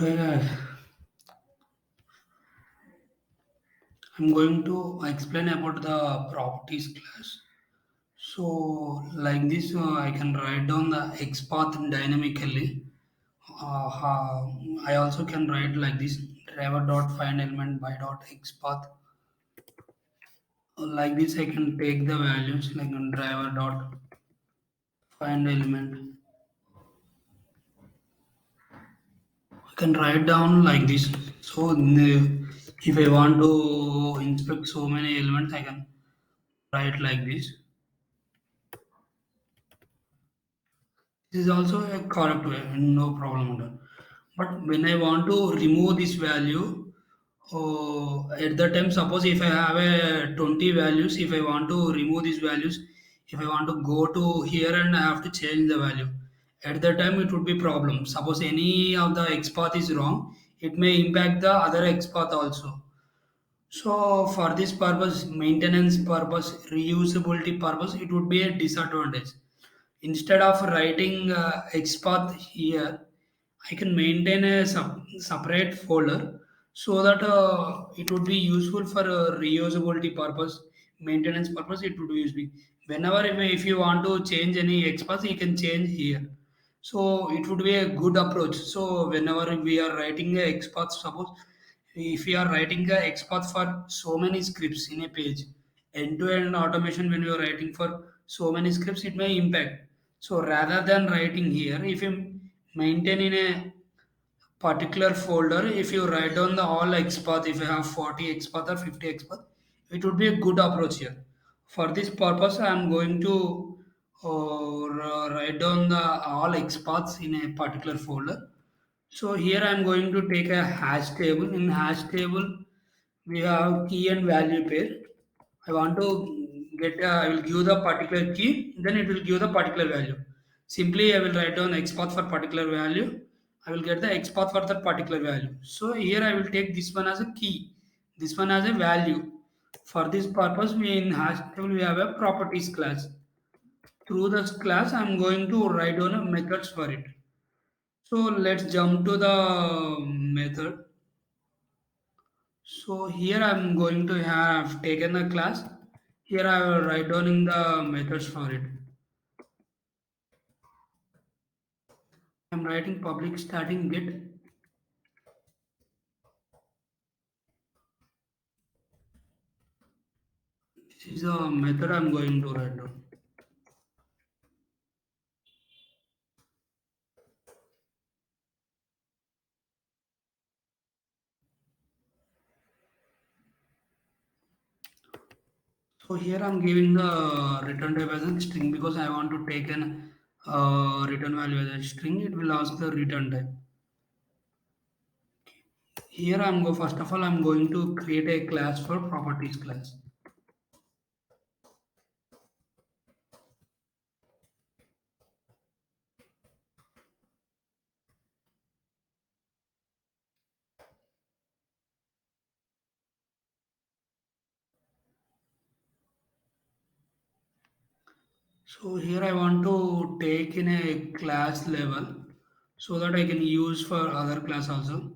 Today I'm going to explain about the properties class. So like this, I can write down the X path dynamically. I also can write like this: driver dot find element by dot X path. Like this, I can take the values like on driver dot find element. I can write down like this. So if I want to inspect so many elements, I can write like this. This is also a correct way, no problem at all. But when I want to remove this value, at the time, suppose if I have a 20 values, if I want to remove these values, if I want to go to here and I have to change the value, at the time it would be problem. Suppose any of the X path is wrong, it may impact the other X path also. So for this purpose, maintenance purpose, reusability purpose, it would be a disadvantage. Instead of writing XPath here, I can maintain a separate folder so that it would be useful for reusability purpose, maintenance purpose. It would be useful. Whenever if you want to change any XPath, you can change here. So it would be a good approach. So whenever we are writing a XPath, suppose if you are writing a XPath for so many scripts in a page, end-to-end automation when you are writing for so many scripts, it may impact. So rather than writing here, if you maintain in a particular folder, if you write down the all XPath, if you have 40 XPath or 50 XPath, it would be a good approach here. For this purpose, I am going to write down the all XPaths in a particular folder. So here I am going to take a hash table. In hash table, we have key and value pair. I want to I will give the particular key, then it will give the particular value. Simply, I will write down X path for particular value. I will get the X path for that particular value. So here I will take this one as a key, this one as a value. For this purpose, we in hash table we have a properties class. Through this class, I am going to write down a methods for it. So let's jump to the method. So here I'm going to have taken a class. Here I will write down in the methods for it. I'm writing public starting get. This is the method I'm going to write down. So here I'm giving the return type as a string because I want to take an return value as a string. It will ask the return type. Here first of all I'm going to create a class for properties class. So here I want to take in a class level so that I can use for other class also.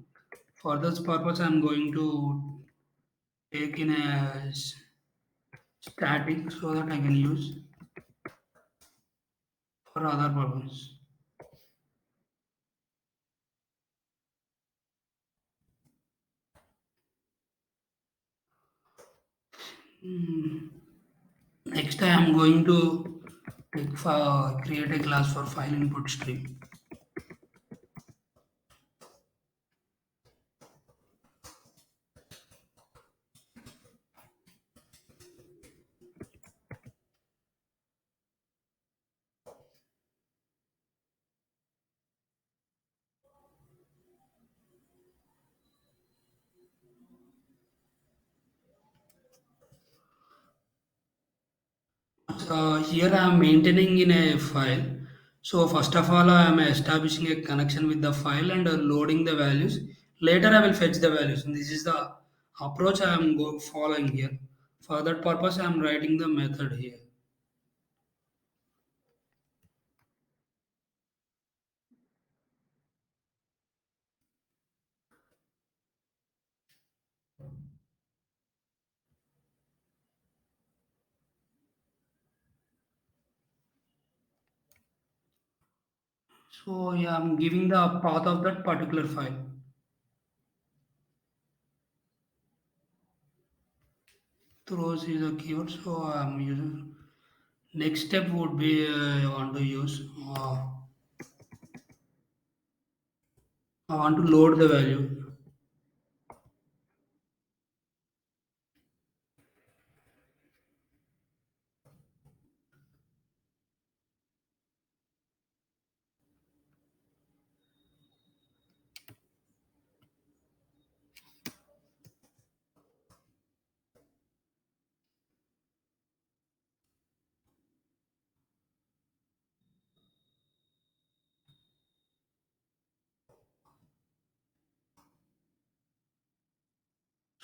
For this purpose, I'm going to take in a static so that I can use for other purpose. Next, I am going to create a class for file input stream. Here I am maintaining in a file. So first of all, I am establishing a connection with the file and loading the values. Later, I will fetch the values. And this is the approach I am following here. For that purpose, I am writing the method here. So yeah, I'm giving the path of that particular file. Throws is a keyword, so I'm using. Next step would be I want to use. I want to load the value.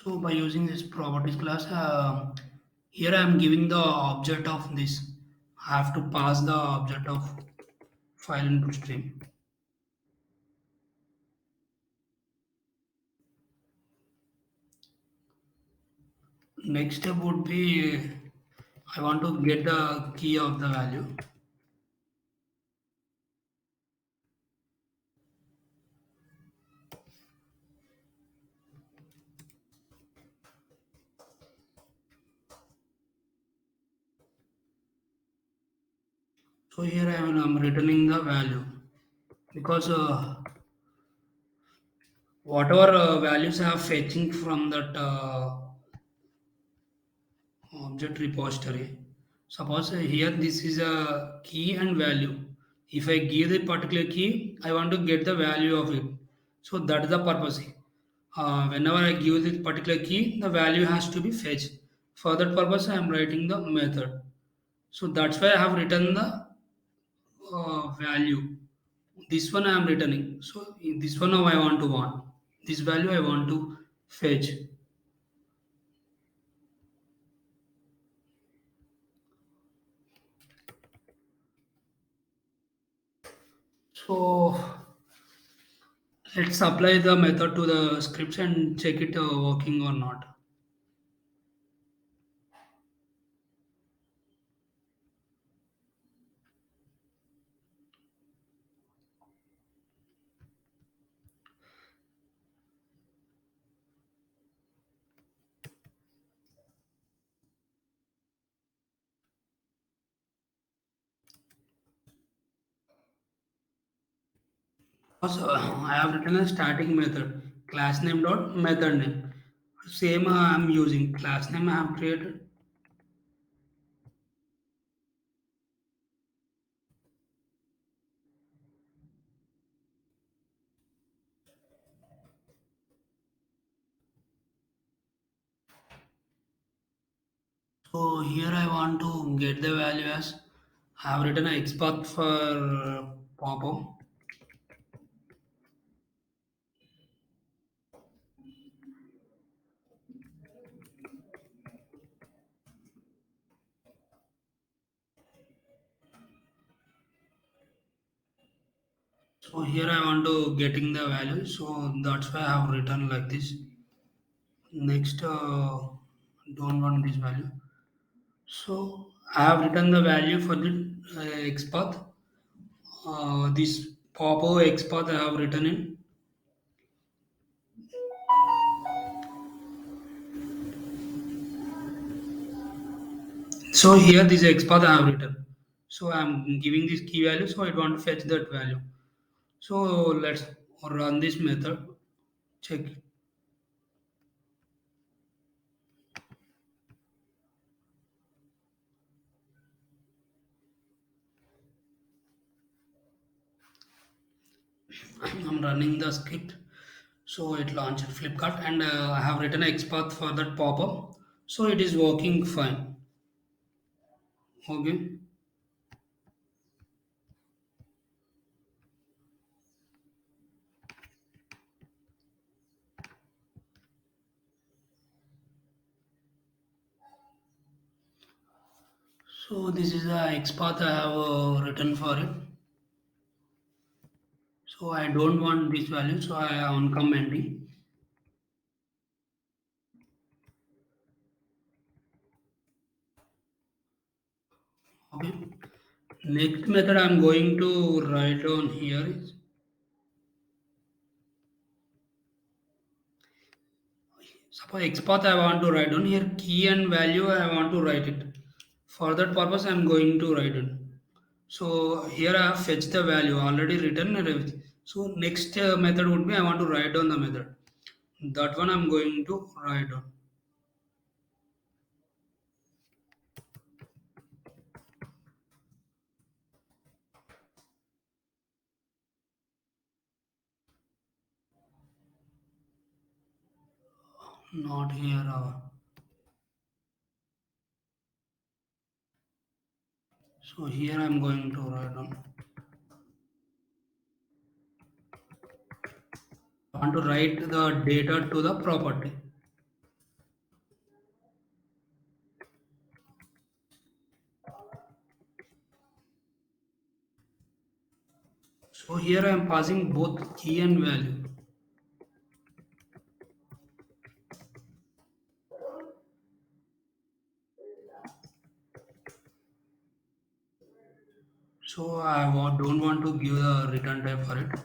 So by using this properties class, here I am giving the object of this. I have to pass the object of file input stream. Next step would be I want to get the key of the value. So here I'm returning the value because whatever values I have fetching from that object repository. Suppose here this is a key and value. If I give the particular key, I want to get the value of it. So that is the purpose. Whenever I give this particular key, the value has to be fetched. For that purpose, I am writing the method. So that's why I have written the value. This one I am returning. So in this one now I want to want. This value I want to fetch. So let's apply the method to the scripts and check it working or not. Also, I have written a static method, class name dot method name. Same I am using class name I have created. So here I want to get the value as I have written a XPath for pop-up. So here I want to getting the value. So that's why I have written like this. Next, don't want this value. So I have written the value for the XPath. This Popo XPath I have written in. So here this XPath I have written. So I'm giving this key value. So I want to fetch that value. So let's run this method. Check. I'm running the script. So it launched Flipkart and I have written XPath for that pop-up. So it is working fine. Okay. So this is the XPath I have written for it. So I don't want this value. So I am uncommenting. Okay. Next method I'm going to write down here is, suppose X path I want to write down here, key and value I want to write it. For that purpose I'm going to write it. So here I have fetched the value already written and everything. So next method would be I want to write down the method. That one I'm going to write down. Not here. So here I'm going to write down. I want to write the data to the property. So here I am passing both key and value. So don't want to give the return type for it.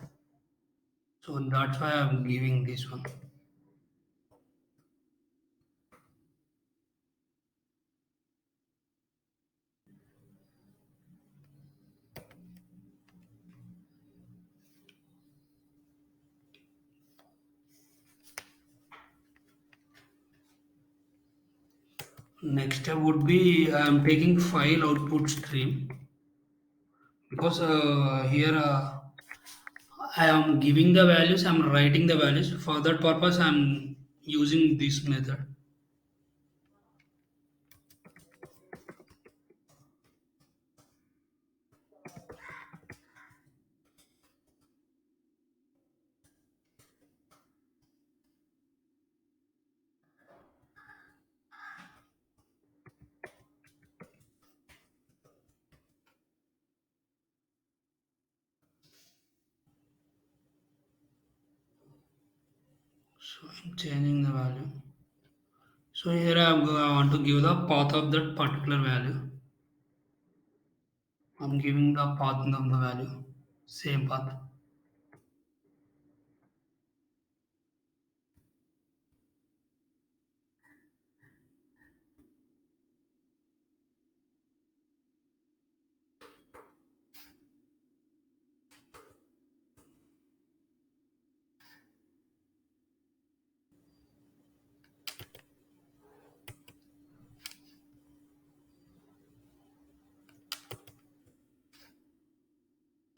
So that's why I'm giving this one. Next step would be I'm taking file output stream because here I am giving the values, I'm writing the values. For that purpose, I'm using this method. So I'm changing the value. So here I want to give the path of that particular value. I'm giving the path of the value, same path.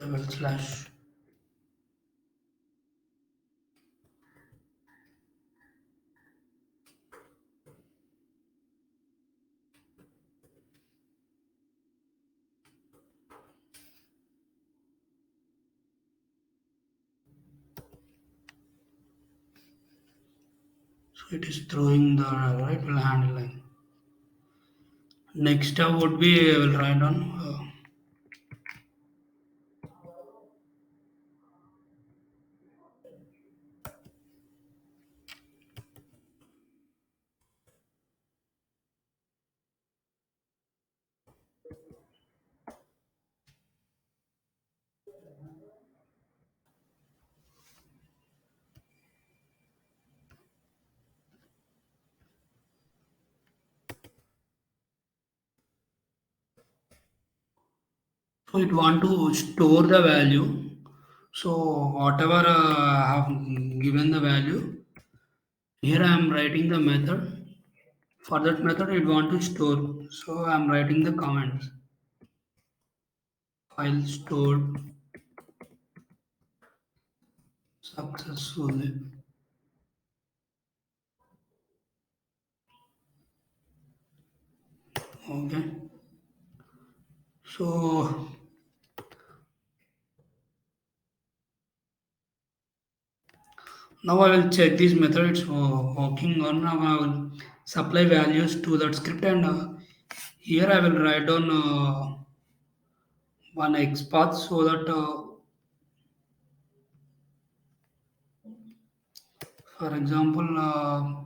Double slash. So it is throwing the right will handle line. Next step would be I will write on. So it want to store the value. So whatever I have given the value, here I am writing the method. For that method, it want to store. So I am writing the comments. File stored successfully. Okay. So now I will check this method. It's working on. Now I will supply values to that script, and here I will write down one X path so that, for example,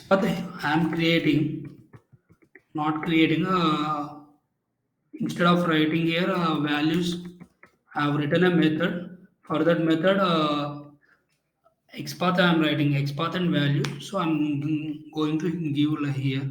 But I'm creating, not creating. Instead of writing here values, I have written a method. For that method, XPath I am writing XPath and value. So I'm going to give here.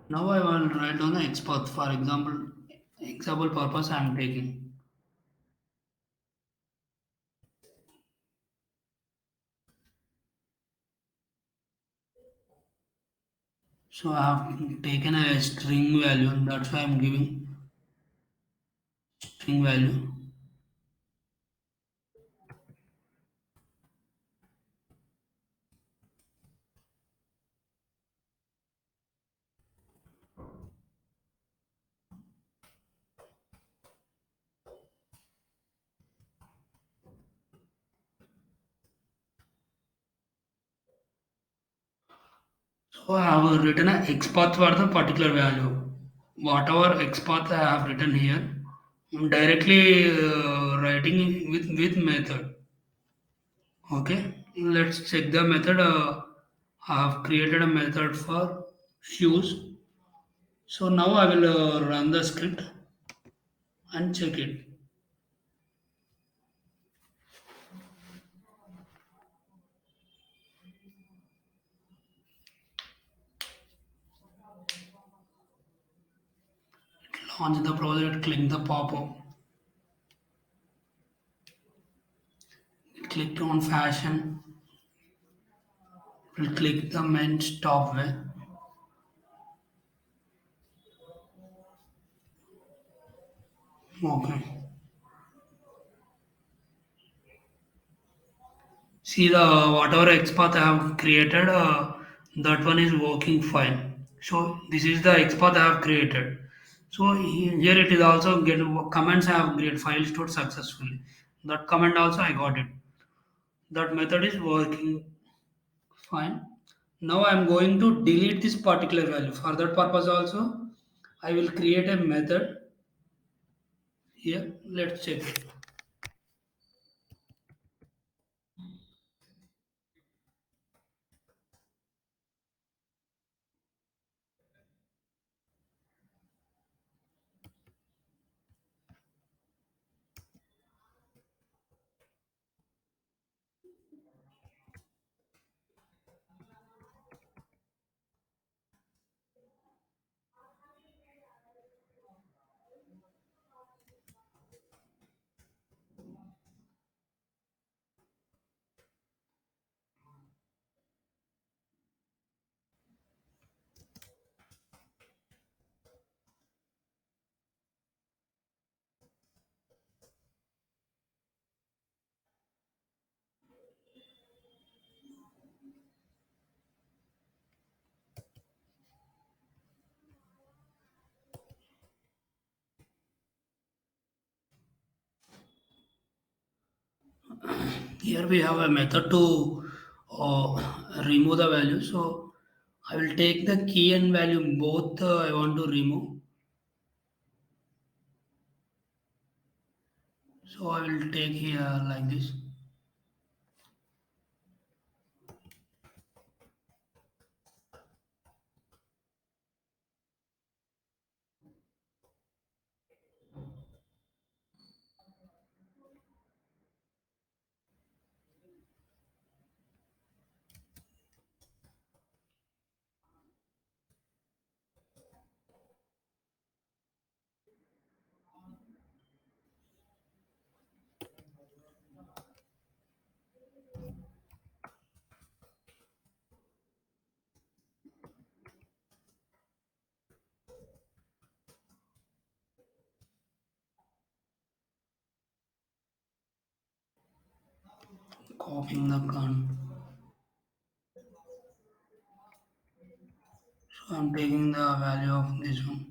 Now I will write down the XPath. For example purpose I am taking. So I have taken a string value. That's why I'm giving string value. So I have written a XPath for the particular value. Whatever XPath I have written here, I'm directly writing with method. Okay, let's check the method. I have created a method for shoes. So now I will run the script and check it. Launch the browser, click the pop-up, click on fashion, will click the men's top wear. Okay. See the whatever XPath I have created, that one is working fine. So this is the XPath I have created. So here it is also get comments I have created file stored successfully. That comment also I got it. That method is working fine. Now I am going to delete this particular value. For that purpose also, I will create a method here. Let's check it. Here we have a method to remove the value. So I will take the key and value both I want to remove. So I will take here like this. popping the gun. So I'm taking the value of this one.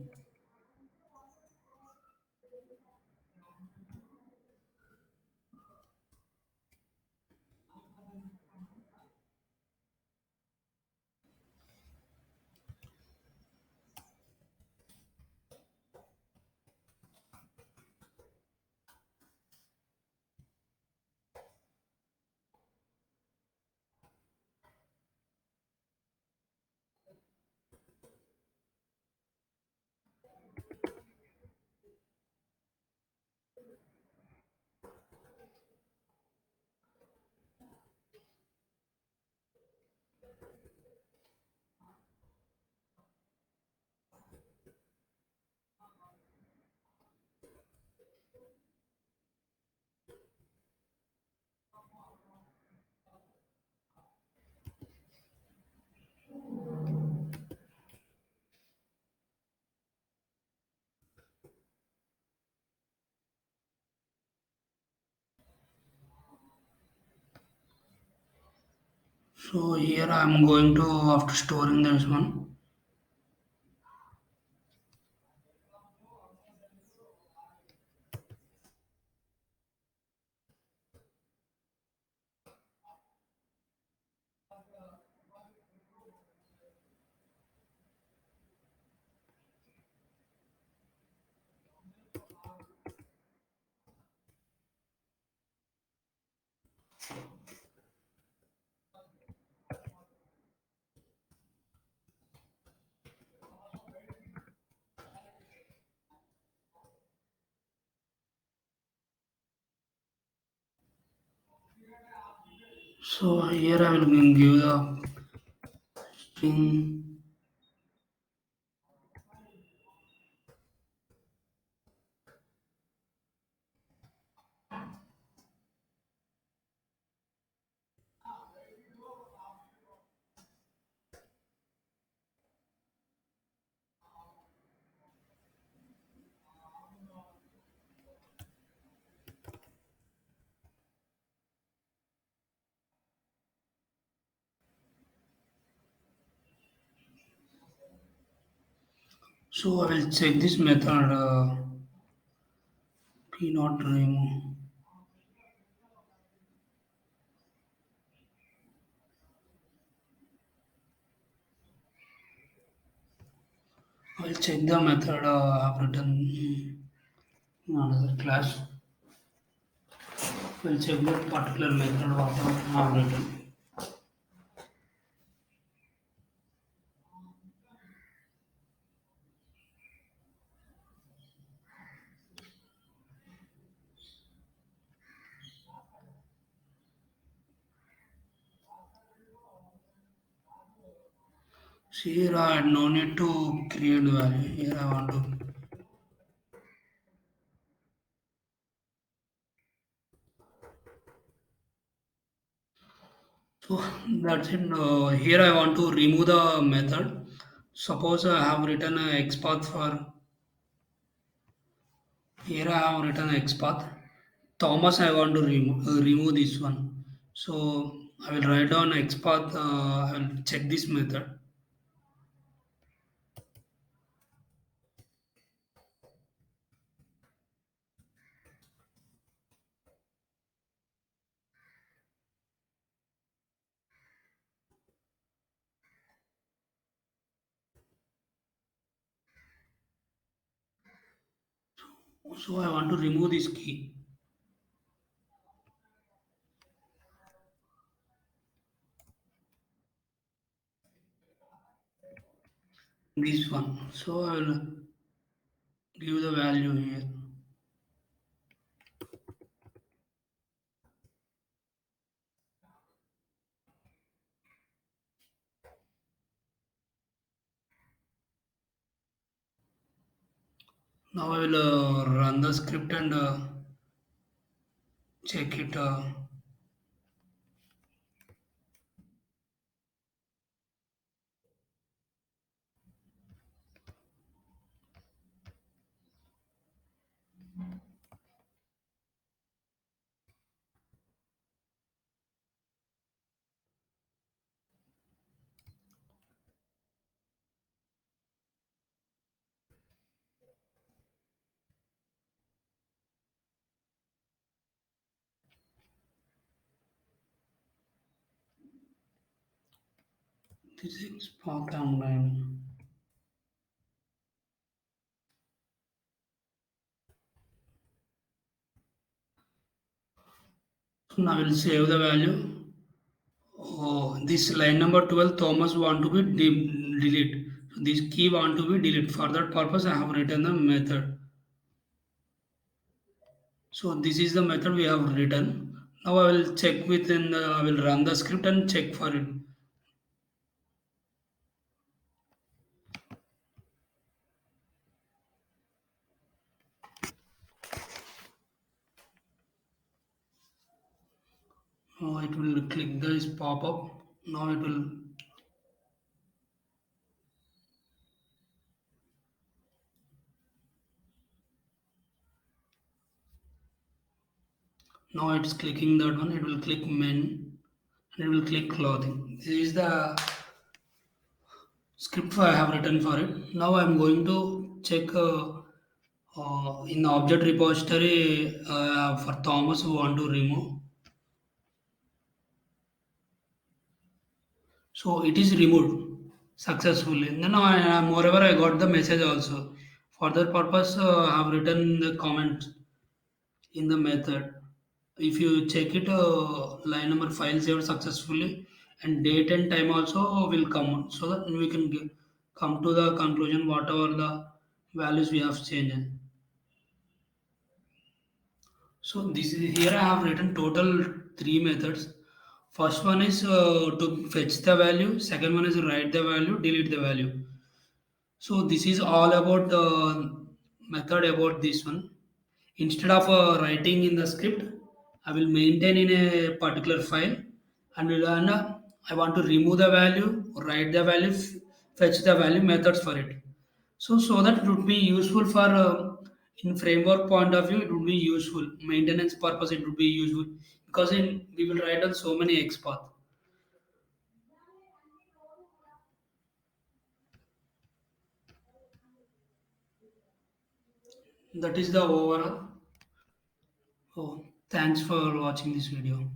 So here I'm going to, after storing this one. So here I will give the string. So I will check this method p not remove. I will check the method I have written in another class. I will check that particular method what I have written. See here I had no need to create value. Here I want to. So that's it. Here I want to remove the method. Suppose I have written a XPath for. Here I have written XPath. Thomas, I want to remove this one. So I will write down XPath. I will check this method. So I want to remove this key. This one. So I will give the value here. Now I will run the script and check it. This is Spark Online. So now we'll save the value. Oh, this line number 12, Thomas want to be delete. So this key want to be delete. For that purpose, I have written the method. So this is the method we have written. Now I will check within I will run the script and check for it. Now it will click this pop up. Now it will, now it's clicking that one. It will click men and it will click clothing. This is the script I have written for it. Now I'm going to check in the object repository for Thomas who want to remove. So it is removed successfully. Then moreover I got the message also. For that purpose, I have written the comment in the method. If you check it, line number file saved successfully, and date and time also will come so that we can come to the conclusion whatever the values we have changed. So this is here I have written total three methods. First one is to fetch the value. Second one is write the value, delete the value. So this is all about the method about this one. Instead of writing in the script, I will maintain in a particular file and I want to remove the value, write the value, fetch the value methods for it. So that it would be useful for in framework point of view, it would be useful. Maintenance purpose, it would be useful because in we will write on so many X path. That is the overall. Oh, thanks for watching this video.